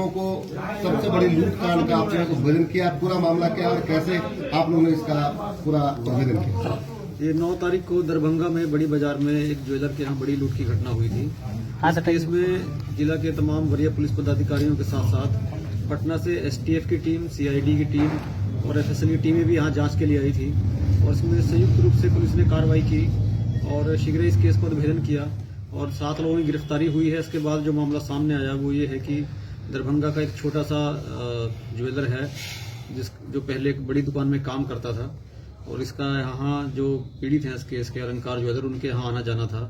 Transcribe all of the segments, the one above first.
लोगों को सबसे बड़ी लूट कांड का आपने उद्भेदन किया, पूरा मामला क्या और कैसे आप लोगों ने इसका पूरा उद्भेदन किया? ये 9 तारीख को दरभंगा में बड़ी बाजार में एक ज्वेलर के यहाँ बड़ी लूट की घटना हुई थी। इस केस में जिला के तमाम वरीय पुलिस पदाधिकारियों के साथ साथ पटना से एसटीएफ की टीम, सीआईडी की टीम और एफएसएल की टीमें भी यहाँ जांच के लिए आई थी और इसमें संयुक्त रूप से पुलिस ने कार्रवाई की और शीघ्र इस केस का उद्भेदन किया और 7 लोगों की गिरफ्तारी हुई है। इसके बाद जो मामला सामने आया वो ये है कि दरभंगा का एक छोटा सा ज्वेलर है जो पहले एक बड़ी दुकान में काम करता था और इसका यहाँ जो पीड़ित हैं इस केस के अलंकार ज्वेलर, उनके यहाँ आना जाना था।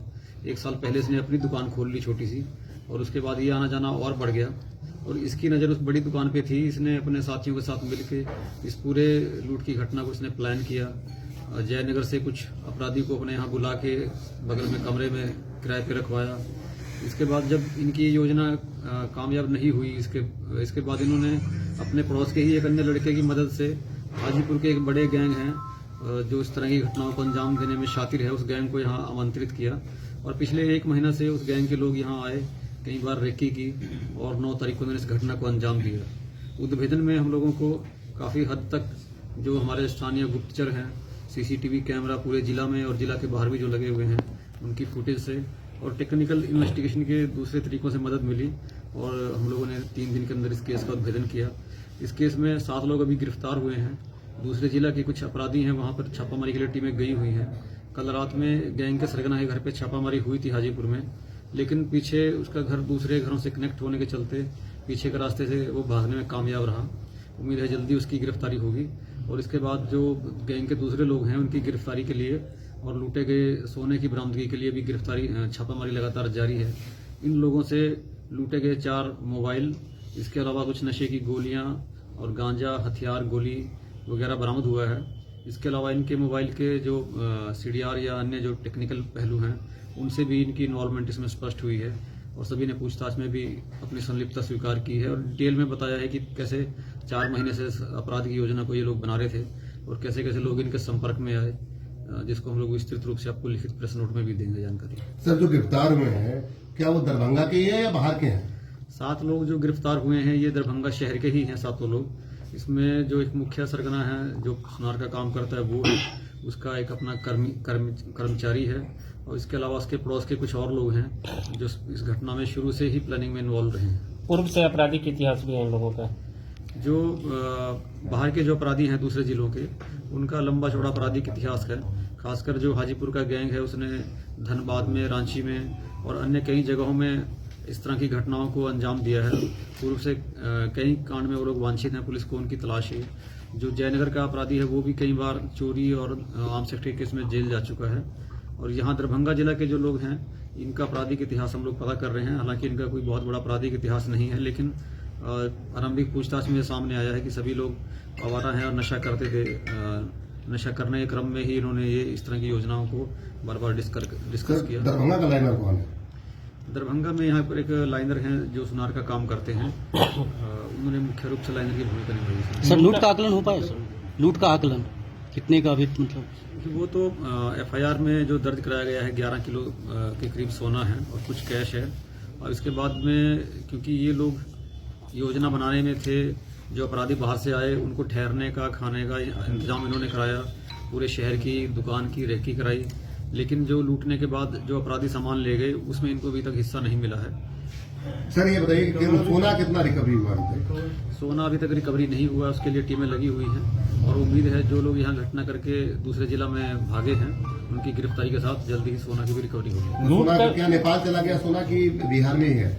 1 साल पहले इसने अपनी दुकान खोल ली छोटी सी और उसके बाद ये आना जाना और बढ़ गया और इसकी नज़र उस बड़ी दुकान पे थी। इसने अपने साथियों के साथ मिलकर इस पूरे लूट की घटना को इसने प्लान किया। जयनगर से कुछ अपराधी को अपने यहाँ बुला के बगल में कमरे में किराए पे रखवाया। इसके बाद जब इनकी योजना कामयाब नहीं हुई, इसके बाद इन्होंने अपने पड़ोस के ही एक अन्य लड़के की मदद से हाजीपुर के एक बड़े गैंग हैं जो इस तरह की घटनाओं को अंजाम देने में शातिर है, उस गैंग को यहाँ आमंत्रित किया और पिछले 1 महीना से उस गैंग के लोग यहाँ आए, कई बार रेकी की और 9 तारीख को उन्होंने इस घटना को अंजाम दिया। उद्भेदन में हम लोगों को काफ़ी हद तक जो हमारे स्थानीय गुप्तचर हैं, सीसीटीवी कैमरा पूरे जिला में और जिला के बाहर भी जो लगे हुए हैं उनकी फुटेज से और टेक्निकल इन्वेस्टिगेशन के दूसरे तरीकों से मदद मिली और हम लोगों ने 3 दिन के अंदर इस केस का उद्भेदन किया। इस केस में 7 लोग अभी गिरफ्तार हुए हैं। दूसरे जिला के कुछ अपराधी हैं, वहां पर छापामारी के लिए टीमें गई हुई हैं। कल रात में गैंग के सरगना के घर पे छापामारी हुई थी हाजीपुर में, लेकिन पीछे उसका घर दूसरे घरों से कनेक्ट होने के चलते पीछे के रास्ते से वो भागने में कामयाब रहा। उम्मीद है जल्दी उसकी गिरफ्तारी होगी और इसके बाद जो गैंग के दूसरे लोग हैं उनकी गिरफ्तारी के लिए और लूटे गए सोने की बरामदगी के लिए भी छापामारी लगातार जारी है। इन लोगों से लूटे गए 4 मोबाइल, इसके अलावा कुछ नशे की गोलियां और गांजा, हथियार, गोली वगैरह बरामद हुआ है। इसके अलावा इनके मोबाइल के जो सीडीआर या अन्य जो टेक्निकल पहलू हैं उनसे भी इनकी इन्वॉल्वमेंट इसमें स्पष्ट हुई है और सभी ने पूछताछ में भी अपनी संलिप्तता स्वीकार की है और डिटेल में बताया है कि कैसे 4 महीने से अपराध की योजना को ये लोग बना रहे थे और कैसे कैसे लोग इनके संपर्क में आए, जिसको हम लोग विस्तृत रूप से आपको लिखित प्रेस नोट में भी देंगे जानकारी। सर, जो गिरफ्तार हुए हैं क्या वो दरभंगा के ही है या बाहर के हैं? 7 लोग जो गिरफ्तार हुए हैं ये दरभंगा शहर के ही हैं 7 लोग। इसमें जो एक मुख्य सरगना है जो सुनार का काम करता है वो है, उसका एक अपना कर्मचारी है और इसके अलावा उसके पड़ोस के कुछ और लोग हैं जो इस घटना में शुरू से ही प्लानिंग में इन्वॉल्व रहे हैं। पूर्व से आपराधिक इतिहास भी है इन लोगों का। जो बाहर के जो अपराधी हैं दूसरे जिलों के, उनका लंबा चौड़ा आपराधिक इतिहास है। खासकर जो हाजीपुर का गैंग है उसने धनबाद में, रांची में और अन्य कई जगहों में इस तरह की घटनाओं को अंजाम दिया है। पूर्व से कई कांड में वो लोग वांछित हैं, पुलिस को उनकी तलाश है। जो जयनगर का अपराधी है वो भी कई बार चोरी और आर्म्स एक्ट के केस में जेल जा चुका है और यहाँ दरभंगा जिला के जो लोग हैं इनका आपराधिक इतिहास हम लोग पता कर रहे हैं। हालांकि इनका कोई बहुत बड़ा आपराधिक इतिहास नहीं है, लेकिन आरंभिक पूछताछ में सामने आया है कि सभी लोग आवारा हैं और नशा करते थे। नशा करने के क्रम में ही इन्होंने ये इस तरह की योजनाओं को बार बार डिस्कस किया। दरभंगा का लाइनर कौन है? दरभंगा में यहाँ पर एक लाइनर हैं जो सुनार का काम करते हैं, उन्होंने मुख्य रूप से लाइनर की भूमिका निभाई है। सर, लूट का आकलन हो पाया? सर, लूट का आकलन कितने का अभी मतलब? वो तो एफआईआर में जो दर्ज कराया गया है 11 किलो के करीब सोना है और कुछ कैश है और इसके बाद में क्योंकि ये लोग योजना बनाने में थे, जो अपराधी बाहर से आए उनको ठहरने का, खाने का इंतजाम इन्होंने कराया, पूरे शहर की दुकान की रेकी कराई, लेकिन जो लूटने के बाद जो अपराधी सामान ले गए उसमें इनको अभी तक हिस्सा नहीं मिला है। सर, ये बताइए कि सोना कितना रिकवरी हुआ? सोना अभी तक रिकवरी नहीं हुआ, उसके लिए टीमें लगी हुई हैं और उम्मीद है जो लोग यहाँ घटना करके दूसरे जिला में भागे हैं उनकी गिरफ्तारी के साथ जल्दी ही सोना की भी रिकवरी होगी। सोना क्या नेपाल चला गया सोना की बिहार में ही है?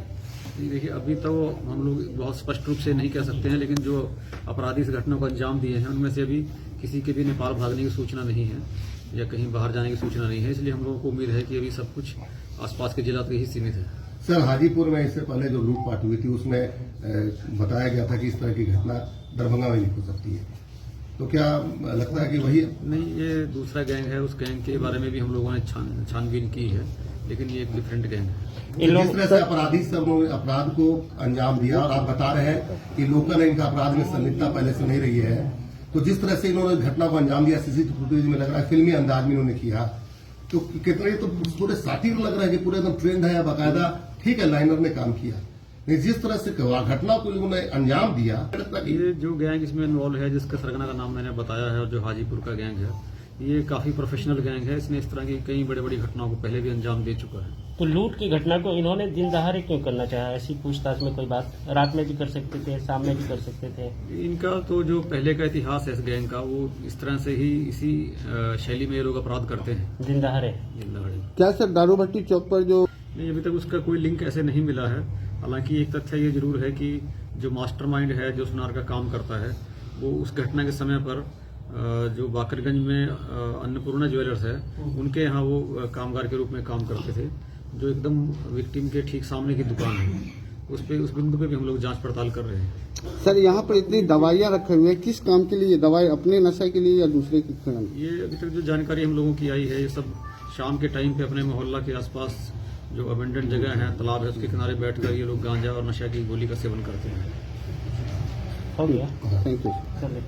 देखिए, अभी तो हम लोग बहुत स्पष्ट रूप से नहीं कह सकते हैं, लेकिन जो अपराधी इस घटना को अंजाम दिए हैं उनमें से अभी किसी के भी नेपाल भागने की सूचना नहीं है या कहीं बाहर जाने की सूचना नहीं है, इसलिए हम लोगों को उम्मीद है कि अभी सब कुछ आसपास के जिला तक ही सीमित है। सर, हाजीपुर में इससे पहले जो लूटपाट हुई थी उसमें बताया गया था कि इस तरह की घटना दरभंगा में नहीं हो सकती है, तो क्या लगता है कि वही? नहीं, ये दूसरा गैंग है, उस गैंग के बारे में भी हम लोगों ने छानबीन की है, लेकिन ये एक डिफरेंट गैंग है। जिस तरह से अपराधी सब अपराध को अंजाम दिया और आप बता रहे हैं कि लोगों ने इनका अपराध में संलिप्तता पहले से नहीं रही है, तो जिस तरह से इन्होंने घटना को अंजाम दिया सीसीटीवी फुटेज में लग रहा है फिल्मी अंदाज में इन्होंने किया, तो कितने तो पूरे साथी लग रहा है कि पूरे एकदम ट्रेंड है, बाकायदा ठीक है लाइनर ने काम किया, नहीं, जिस तरह से घटना को लोगों ने अंजाम दिया, लगता कि ये जो गैंग इसमें इन्वॉल्व है, जिसका सरगना का नाम मैंने बताया है और जो हाजीपुर का गैंग है, ये काफी प्रोफेशनल गैंग है। इसने इस तरह की कई बड़ी बड़ी घटनाओं को पहले भी अंजाम दे चुका है। तो लूट की घटना को इन्होंने दिन दहाड़े क्यों करना चाहा? ऐसी पूछताछ में कोई बात रात में भी कर सकते थे, शाम में भी कर सकते थे। इनका तो जो पहले का इतिहास है इस गैंग का, वो इस तरह से ही इसी शैली में ये लोग अपराध करते हैं, दिन दहाड़े। दिन दहाड़े। क्या सर दारू भट्टी चौक पर जो नहीं, अभी तक उसका कोई लिंक ऐसे नहीं मिला है। हालांकि एक तथ्य ये जरूर है कि जो मास्टरमाइंड है, जो सुनार का काम करता है, वो उस घटना के समय पर जो बाकरगंज में अन्नपूर्णा ज्वेलर्स है, उनके यहाँ वो कामगार के रूप में काम करते थे, जो एकदम विक्टिम के ठीक सामने की दुकान है। उस बिंदु पे भी हम लोग जांच पड़ताल कर रहे हैं। सर यहाँ पर इतनी दवाइयाँ रखे हुए हैं, किस काम के लिए? दवाई अपने नशे के लिए या दूसरे के काम? ये अभी तक जो जानकारी हम लोगों की आई है, ये सब शाम के टाइम पे अपने मोहल्ला के आसपास जो अबेंडेंट जगह है, तालाब है, उसके किनारे बैठकर ये लोग गांजा और नशा की गोली का सेवन करते हैं। हो गया। Thank you. चलिए।